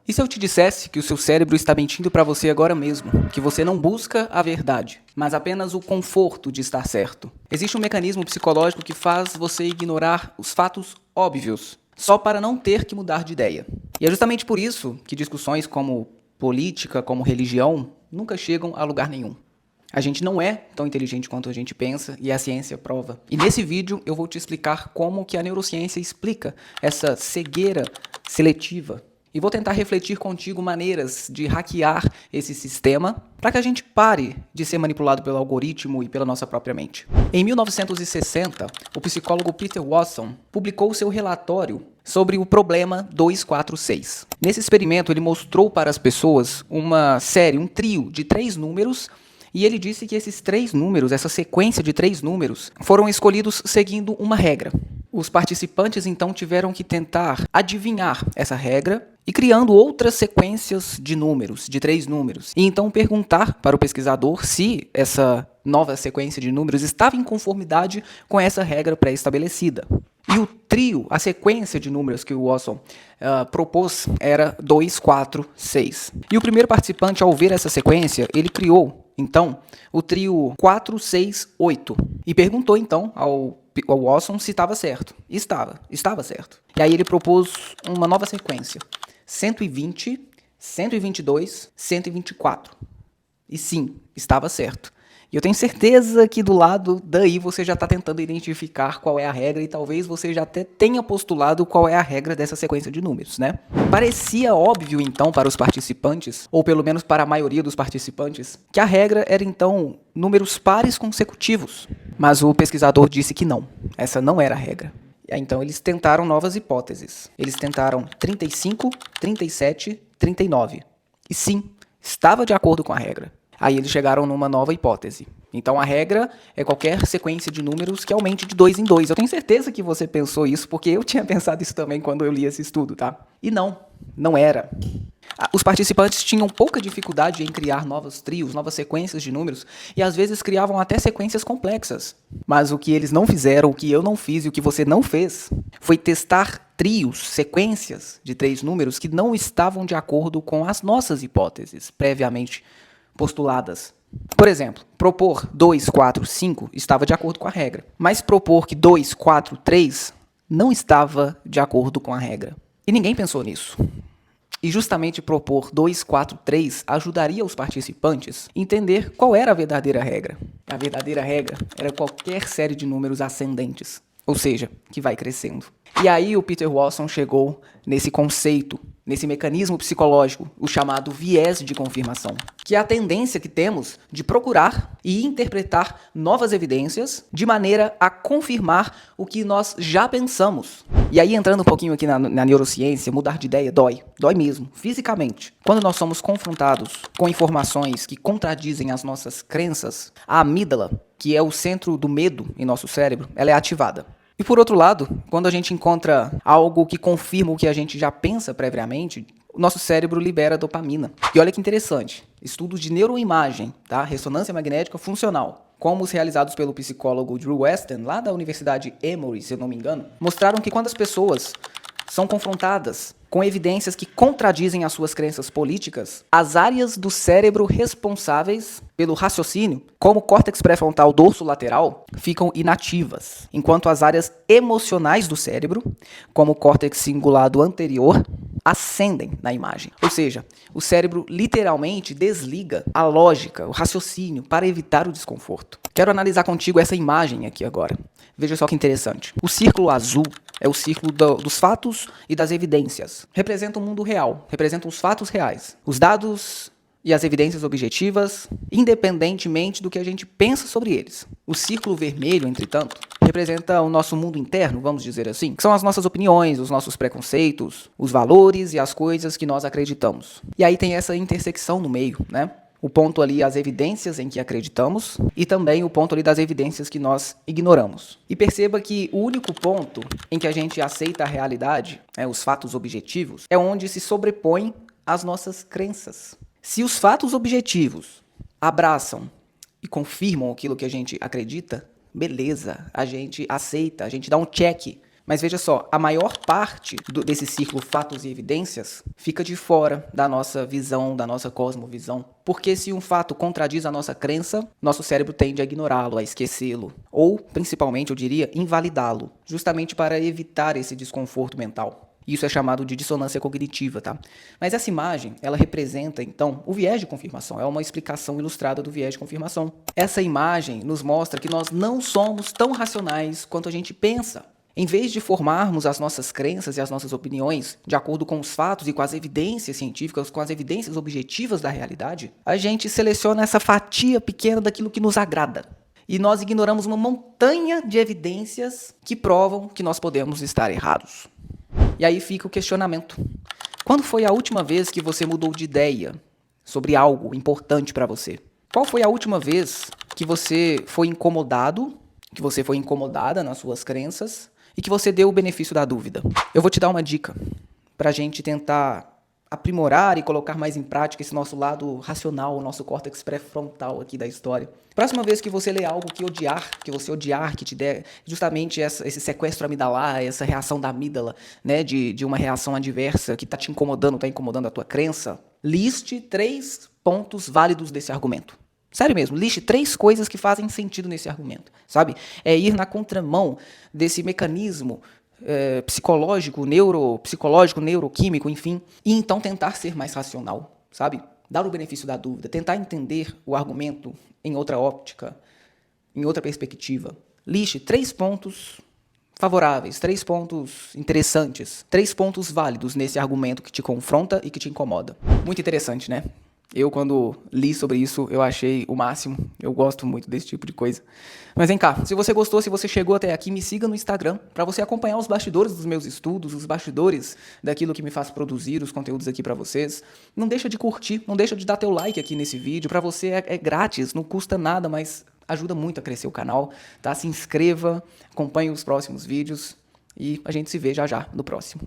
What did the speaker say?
E se eu te dissesse que o seu cérebro está mentindo para você agora mesmo, que você não busca a verdade, mas apenas o conforto de estar certo? Existe um mecanismo psicológico que faz você ignorar os fatos óbvios, só para não ter que mudar de ideia. E é justamente por isso que discussões como política, como religião, nunca chegam a lugar nenhum. A gente não é tão inteligente quanto a gente pensa e a ciência prova. E nesse vídeo eu vou te explicar como que a neurociência explica essa cegueira seletiva. E vou tentar refletir contigo maneiras de hackear esse sistema para que a gente pare de ser manipulado pelo algoritmo e pela nossa própria mente. Em 1960, o psicólogo Peter Watson publicou seu relatório sobre o problema 246. Nesse experimento, ele mostrou para as pessoas uma série, um trio de 3 números, e ele disse que esses 3 números, essa sequência de 3 números, foram escolhidos seguindo uma regra. Os participantes, então, tiveram que tentar adivinhar essa regra e criando outras sequências de números, de 3 números. E então perguntar para o pesquisador se essa nova sequência de números estava em conformidade com essa regra pré-estabelecida. E o trio, a sequência de números que o Watson propôs era 2, 4, 6. E o primeiro participante, ao ver essa sequência, ele criou, então, o trio 4, 6, 8. E perguntou, então, ao Watson se estava certo. Estava certo. E aí ele propôs uma nova sequência. 120, 122, 124. E sim, estava certo. E eu tenho certeza que do lado daí você já está tentando identificar qual é a regra e talvez você já até tenha postulado qual é a regra dessa sequência de números, né? Parecia óbvio, então, para os participantes, ou pelo menos para a maioria dos participantes, que a regra era, então, números pares consecutivos. Mas o pesquisador disse que não, essa não era a regra. Então eles tentaram novas hipóteses. Eles tentaram 35, 37, 39. E sim, estava de acordo com a regra. Aí eles chegaram numa nova hipótese. Então a regra é qualquer sequência de números que aumente de 2 em 2. Eu tenho certeza que você pensou isso, porque eu tinha pensado isso também quando eu li esse estudo, tá? E não era. Os participantes tinham pouca dificuldade em criar novos trios, novas sequências de números, e às vezes criavam até sequências complexas. Mas o que eles não fizeram, o que eu não fiz e o que você não fez, foi testar trios, sequências de 3 números que não estavam de acordo com as nossas hipóteses previamente postuladas. Por exemplo, propor 2, 4, 5 estava de acordo com a regra, mas propor que 2, 4, 3 não estava de acordo com a regra. E ninguém pensou nisso. E justamente propor 2, 4, 3 ajudaria os participantes a entender qual era a verdadeira regra. A verdadeira regra era qualquer série de números ascendentes, ou seja, que vai crescendo. E aí o Peter Watson chegou nesse conceito, nesse mecanismo psicológico, o chamado viés de confirmação, que é a tendência que temos de procurar e interpretar novas evidências de maneira a confirmar o que nós já pensamos. E aí, entrando um pouquinho aqui na neurociência, mudar de ideia dói mesmo, fisicamente. Quando nós somos confrontados com informações que contradizem as nossas crenças, a amígdala, que é o centro do medo em nosso cérebro, ela é ativada. E por outro lado, quando a gente encontra algo que confirma o que a gente já pensa previamente, o nosso cérebro libera dopamina. E olha que interessante, estudos de neuroimagem, tá? Ressonância magnética funcional, como os realizados pelo psicólogo Drew Westen, lá da Universidade Emory, se eu não me engano, mostraram que quando as pessoas são confrontadas com evidências que contradizem as suas crenças políticas, as áreas do cérebro responsáveis pelo raciocínio, como o córtex pré-frontal dorsolateral, ficam inativas, enquanto as áreas emocionais do cérebro, como o córtex cingulado anterior, ascendem na imagem. Ou seja, o cérebro literalmente desliga a lógica, o raciocínio, para evitar o desconforto. Quero analisar contigo essa imagem aqui agora. Veja só que interessante. O círculo azul é o círculo dos fatos e das evidências. Representa o mundo real, representam os fatos reais. Os dados e as evidências objetivas, independentemente do que a gente pensa sobre eles. O círculo vermelho, entretanto, representa o nosso mundo interno, vamos dizer assim, que são as nossas opiniões, os nossos preconceitos, os valores e as coisas que nós acreditamos. E aí tem essa intersecção no meio, né? O ponto ali, as evidências em que acreditamos e também o ponto ali das evidências que nós ignoramos. E perceba que o único ponto em que a gente aceita a realidade, os fatos objetivos, é onde se sobrepõem as nossas crenças. Se os fatos objetivos abraçam e confirmam aquilo que a gente acredita, beleza, a gente aceita, a gente dá um check Mas veja só, a maior parte desse círculo fatos e evidências fica de fora da nossa visão, da nossa cosmovisão. Porque se um fato contradiz a nossa crença, nosso cérebro tende a ignorá-lo, a esquecê-lo. Ou, principalmente, eu diria, invalidá-lo. Justamente para evitar esse desconforto mental. Isso é chamado de dissonância cognitiva, tá? Mas essa imagem, ela representa, então, o viés de confirmação. É uma explicação ilustrada do viés de confirmação. Essa imagem nos mostra que nós não somos tão racionais quanto a gente pensa. Em vez de formarmos as nossas crenças e as nossas opiniões de acordo com os fatos e com as evidências científicas, com as evidências objetivas da realidade, a gente seleciona essa fatia pequena daquilo que nos agrada. E nós ignoramos uma montanha de evidências que provam que nós podemos estar errados. E aí fica o questionamento. Quando foi a última vez que você mudou de ideia sobre algo importante para você? Qual foi a última vez que você foi incomodado, que você foi incomodada nas suas crenças e que você deu o benefício da dúvida? Eu vou te dar uma dica para a gente tentar aprimorar e colocar mais em prática esse nosso lado racional, o nosso córtex pré-frontal aqui da história. Próxima vez que você ler algo que você odiar, que te der justamente esse sequestro amidalar, essa reação da amígdala, né, de uma reação adversa que está te incomodando, está incomodando a tua crença, liste 3 pontos válidos desse argumento. Sério mesmo, liste 3 coisas que fazem sentido nesse argumento, sabe? É ir na contramão desse mecanismo psicológico, neuroquímico, enfim, e então tentar ser mais racional, sabe? Dar o benefício da dúvida, tentar entender o argumento em outra óptica, em outra perspectiva. Liste 3 pontos favoráveis, 3 pontos interessantes, 3 pontos válidos nesse argumento que te confronta e que te incomoda. Muito interessante, né? Eu, quando li sobre isso, eu achei o máximo. Eu gosto muito desse tipo de coisa. Mas vem cá, se você gostou, se você chegou até aqui, me siga no Instagram para você acompanhar os bastidores dos meus estudos, os bastidores daquilo que me faz produzir os conteúdos aqui para vocês. Não deixa de curtir, não deixa de dar teu like aqui nesse vídeo. Para você é grátis, não custa nada, mas ajuda muito a crescer o canal, tá? Se inscreva, acompanhe os próximos vídeos e a gente se vê já já no próximo.